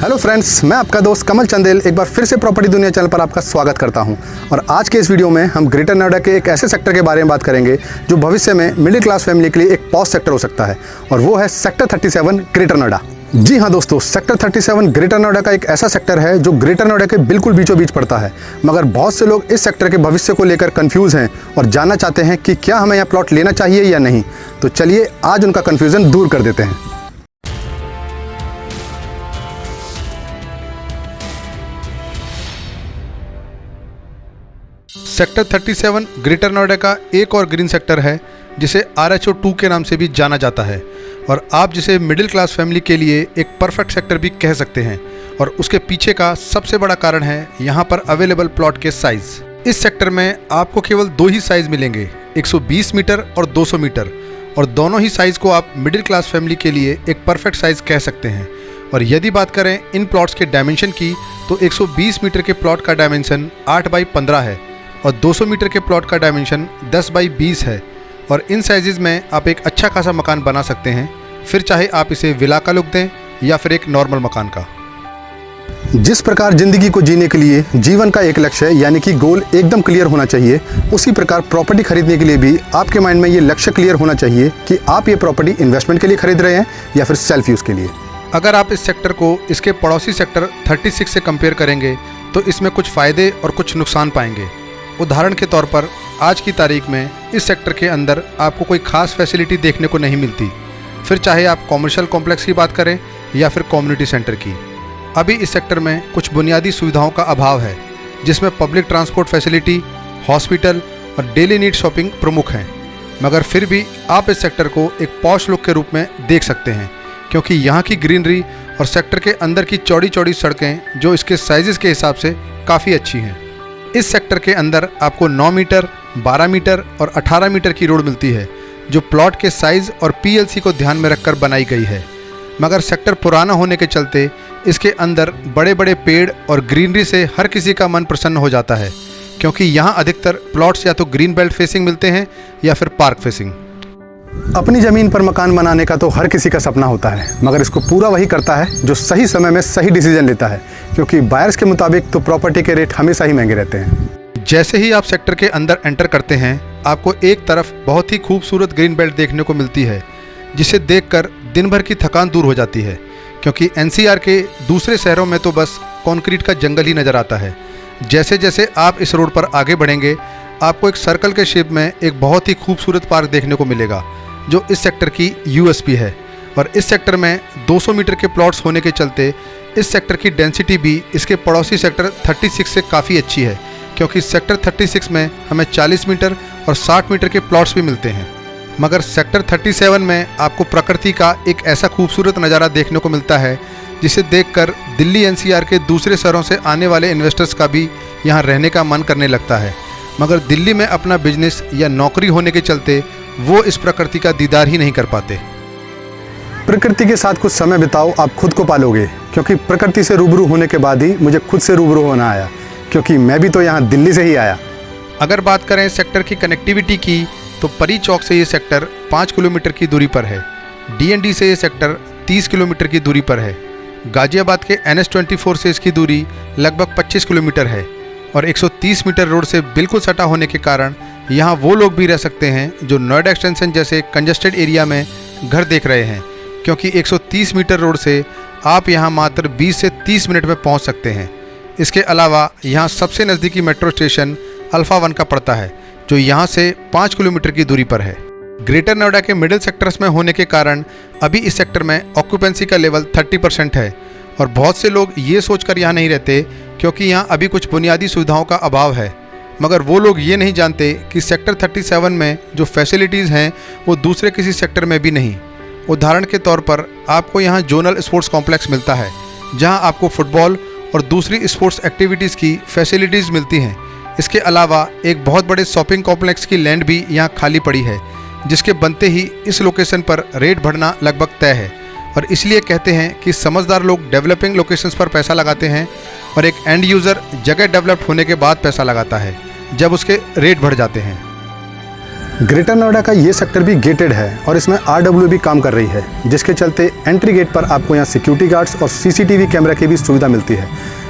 Hello friends, मैं आपका दोस्त कमल चंदेल एक बार फिर से प्रॉपर्टी दुनिया चैनल पर आपका स्वागत करता हूं। और आज के इस वीडियो में हम ग्रेटर नोएडा के एक ऐसे सेक्टर के बारे में बात करेंगे जो भविष्य में मिडिल क्लास फैमिली के लिए एक पॉश सेक्टर हो सकता है, और वो है सेक्टर 37 ग्रेटर नोएडा। जी हाँ दोस्तों, सेक्टर 37 ग्रेटर नोएडा का एक ऐसा सेक्टर है जो ग्रेटर नोएडा के बिल्कुल बीचों बीच पड़ता है। मगर बहुत से लोग इस सेक्टर के भविष्य को लेकर कंफ्यूज हैं और जानना चाहते हैं कि क्या हमें यहाँ प्लॉट लेना चाहिए या नहीं। तो चलिए आज उनका कन्फ्यूज़न दूर कर देते हैं। सेक्टर 37 ग्रेटर नोएडा का एक और ग्रीन सेक्टर है जिसे RHO2 के नाम से भी जाना जाता है, और आप जिसे मिडिल क्लास फैमिली के लिए एक परफेक्ट सेक्टर भी कह सकते हैं। और उसके पीछे का सबसे बड़ा कारण है यहाँ पर अवेलेबल प्लॉट के साइज़। इस सेक्टर में आपको केवल दो ही साइज़ मिलेंगे, 120 मीटर और 200 मीटर, और दोनों ही साइज़ को आप मिडिल क्लास फैमिली के लिए एक परफेक्ट साइज़ कह सकते हैं। और यदि बात करें इन प्लॉट्स के डायमेंशन की, तो 120 मीटर के प्लॉट का डायमेंशन 8x15 है और 200 मीटर के प्लॉट का डायमेंशन 10x20 है। और इन साइजेस में आप एक अच्छा खासा मकान बना सकते हैं, फिर चाहे आप इसे विला का लुक दें या फिर एक नॉर्मल मकान का। जिस प्रकार जिंदगी को जीने के लिए जीवन का एक लक्ष्य यानी कि गोल एकदम क्लियर होना चाहिए, उसी प्रकार प्रॉपर्टी खरीदने के लिए भी आपके माइंड में ये लक्ष्य क्लियर होना चाहिए कि आप ये प्रॉपर्टी इन्वेस्टमेंट के लिए खरीद रहे हैं या फिर सेल्फ यूज़ के लिए। अगर आप इस सेक्टर को इसके पड़ोसी सेक्टर 36 से कंपेयर करेंगे तो इसमें कुछ फ़ायदे और कुछ नुकसान पाएंगे। उदाहरण के तौर पर आज की तारीख में इस सेक्टर के अंदर आपको कोई खास फैसिलिटी देखने को नहीं मिलती, फिर चाहे आप कॉमर्शियल कॉम्प्लेक्स की बात करें या फिर कम्युनिटी सेंटर की। अभी इस सेक्टर में कुछ बुनियादी सुविधाओं का अभाव है, जिसमें पब्लिक ट्रांसपोर्ट फैसिलिटी, हॉस्पिटल और डेली नीड शॉपिंग प्रमुख हैं। मगर फिर भी आप इस सेक्टर को एक पॉश लुक के रूप में देख सकते हैं, क्योंकि यहाँ की ग्रीनरी और सेक्टर के अंदर की चौड़ी चौड़ी सड़कें जो इसके साइज़ के हिसाब से काफ़ी अच्छी हैं। इस सेक्टर के अंदर आपको 9 मीटर, 12 मीटर और 18 मीटर की रोड मिलती है, जो प्लॉट के साइज़ और PLC को ध्यान में रखकर बनाई गई है। मगर सेक्टर पुराना होने के चलते इसके अंदर बड़े बड़े पेड़ और ग्रीनरी से हर किसी का मन प्रसन्न हो जाता है, क्योंकि यहाँ अधिकतर प्लॉट्स या तो ग्रीन बेल्ट फेसिंग मिलते हैं या फिर पार्क फेसिंग। अपनी ज़मीन पर मकान बनाने का तो हर किसी का सपना होता है, मगर इसको पूरा वही करता है जो सही समय में सही डिसीजन लेता है, क्योंकि बायर्स के मुताबिक तो प्रॉपर्टी के रेट हमेशा ही महंगे रहते हैं। जैसे ही आप सेक्टर के अंदर एंटर करते हैं, आपको एक तरफ बहुत ही खूबसूरत ग्रीन बेल्ट देखने को मिलती है, जिसे देखकर दिन भर की थकान दूर हो जाती है, क्योंकि NCR के दूसरे शहरों में तो बस कंक्रीट का जंगल ही नज़र आता है। जैसे जैसे आप इस रोड पर आगे बढ़ेंगे, आपको एक सर्कल के शेप में एक बहुत ही खूबसूरत पार्क देखने को मिलेगा, जो इस सेक्टर की USP है। और इस सेक्टर में 200 मीटर के प्लॉट्स होने के चलते इस सेक्टर की डेंसिटी भी इसके पड़ोसी सेक्टर 36 से काफ़ी अच्छी है, क्योंकि सेक्टर 36 में हमें 40 मीटर और 60 मीटर के प्लॉट्स भी मिलते हैं। मगर सेक्टर 37 में आपको प्रकृति का एक ऐसा खूबसूरत नज़ारा देखने को मिलता है, जिसे देखकर दिल्ली NCR के दूसरे शहरों से आने वाले इन्वेस्टर्स का भी यहाँ रहने का मन करने लगता है। मगर दिल्ली में अपना बिजनेस या नौकरी होने के चलते वो इस प्रकृति का दीदार ही नहीं कर पाते। प्रकृति के साथ कुछ समय बिताओ, आप खुद को पालोगे, क्योंकि प्रकृति से रूबरू होने के बाद ही मुझे खुद से रूबरू होना आया, क्योंकि मैं भी तो यहाँ दिल्ली से ही आया। अगर बात करें सेक्टर की कनेक्टिविटी की, तो परी चौक से ये सेक्टर 5 किलोमीटर की दूरी पर है। DND से ये सेक्टर 30 किलोमीटर की दूरी पर है। गाजियाबाद के NH24 से इसकी दूरी लगभग 25 किलोमीटर है, और 130 मीटर रोड से बिल्कुल सटा होने के कारण यहाँ वो लोग भी रह सकते हैं जो नोएडा एक्सटेंशन जैसे कंजस्टेड एरिया में घर देख रहे हैं, क्योंकि 130 मीटर रोड से आप यहाँ मात्र 20 से 30 मिनट में पहुँच सकते हैं। इसके अलावा यहाँ सबसे नज़दीकी मेट्रो स्टेशन अल्फ़ा 1 का पड़ता है, जो यहाँ से 5 किलोमीटर की दूरी पर है। ग्रेटर नोएडा के मिडिल सेक्टर्स में होने के कारण अभी इस सेक्टर में ऑक्यूपेंसी का लेवल 30% है, और बहुत से लोग ये सोचकर यहाँ नहीं रहते क्योंकि यहाँ अभी कुछ बुनियादी सुविधाओं का अभाव है। मगर वो लोग ये नहीं जानते कि सेक्टर 37 में जो फैसिलिटीज़ हैं वो दूसरे किसी सेक्टर में भी नहीं। उदाहरण के तौर पर आपको यहाँ जोनल स्पोर्ट्स कॉम्प्लेक्स मिलता है, जहाँ आपको फुटबॉल और दूसरी स्पोर्ट्स एक्टिविटीज़ की फैसिलिटीज़ मिलती हैं। इसके अलावा एक बहुत बड़े शॉपिंग कॉम्प्लेक्स की लैंड भी यहाँ खाली पड़ी है, जिसके बनते ही इस लोकेशन पर रेट बढ़ना लगभग तय है। और इसलिए कहते हैं कि समझदार लोग डेवलपिंग लोकेशंस पर पैसा लगाते हैं, और एक एंड यूज़र जगह डेवलप्ड होने के बाद पैसा लगाता है, जब उसके रेट बढ़ जाते हैं। ग्रेटर नोएडा का ये सेक्टर भी गेटेड है और इसमें RW भी काम कर रही है, जिसके चलते एंट्री गेट पर आपको यहाँ सिक्योरिटी गार्ड्स और CCTV कैमरा की भी सुविधा मिलती है।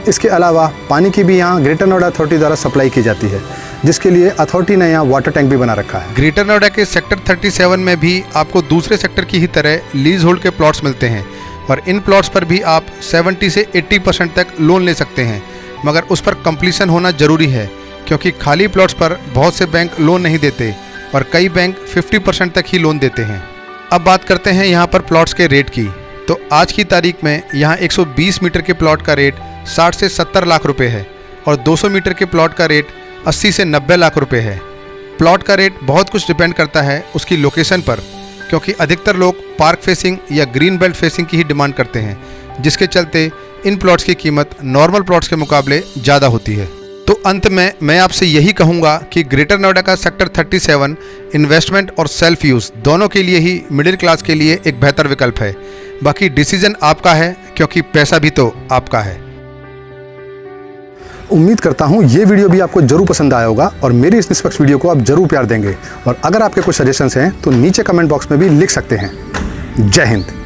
इसके अलावा पानी की भी यहाँ ग्रेटर नोएडा अथॉरिटी द्वारा सप्लाई की जाती है, जिसके लिए अथॉरिटी ने यहाँ वाटर टैंक भी बना रखा है। ग्रेटर नोएडा के सेक्टर 37 में भी आपको दूसरे सेक्टर की ही तरह लीज होल्ड के प्लॉट्स मिलते हैं और इन प्लॉट्स पर भी आप 70 से 80% तक लोन ले सकते हैं, मगर उस पर कंप्लीशन होना ज़रूरी है क्योंकि खाली प्लॉट्स पर बहुत से बैंक लोन नहीं देते और कई बैंक 50% तक ही लोन देते हैं। अब बात करते हैं यहाँ पर प्लॉट्स के रेट की। तो आज की तारीख में यहाँ 120 मीटर के प्लॉट का रेट 60 से 70 लाख रुपए है और 200 मीटर के प्लॉट का रेट 80 से 90 लाख रुपए है। प्लॉट का रेट बहुत कुछ डिपेंड करता है उसकी लोकेशन पर, क्योंकि अधिकतर लोग पार्क फेसिंग या ग्रीन बेल्ट फेसिंग की ही डिमांड करते हैं, जिसके चलते इन प्लॉट्स की कीमत नॉर्मल प्लॉट्स के मुकाबले ज़्यादा होती है। तो अंत में मैं आपसे यही कहूँगा कि ग्रेटर नोएडा का सेक्टर 37 इन्वेस्टमेंट और सेल्फ यूज़ दोनों के लिए ही मिडिल क्लास के लिए एक बेहतर विकल्प है। बाकी डिसीजन आपका है, क्योंकि पैसा भी तो आपका है। उम्मीद करता हूँ ये वीडियो भी आपको जरूर पसंद आया होगा और मेरी इस निष्पक्ष वीडियो को आप जरूर प्यार देंगे। और अगर आपके कुछ सजेशंस हैं तो नीचे कमेंट बॉक्स में भी लिख सकते हैं। जय हिंद।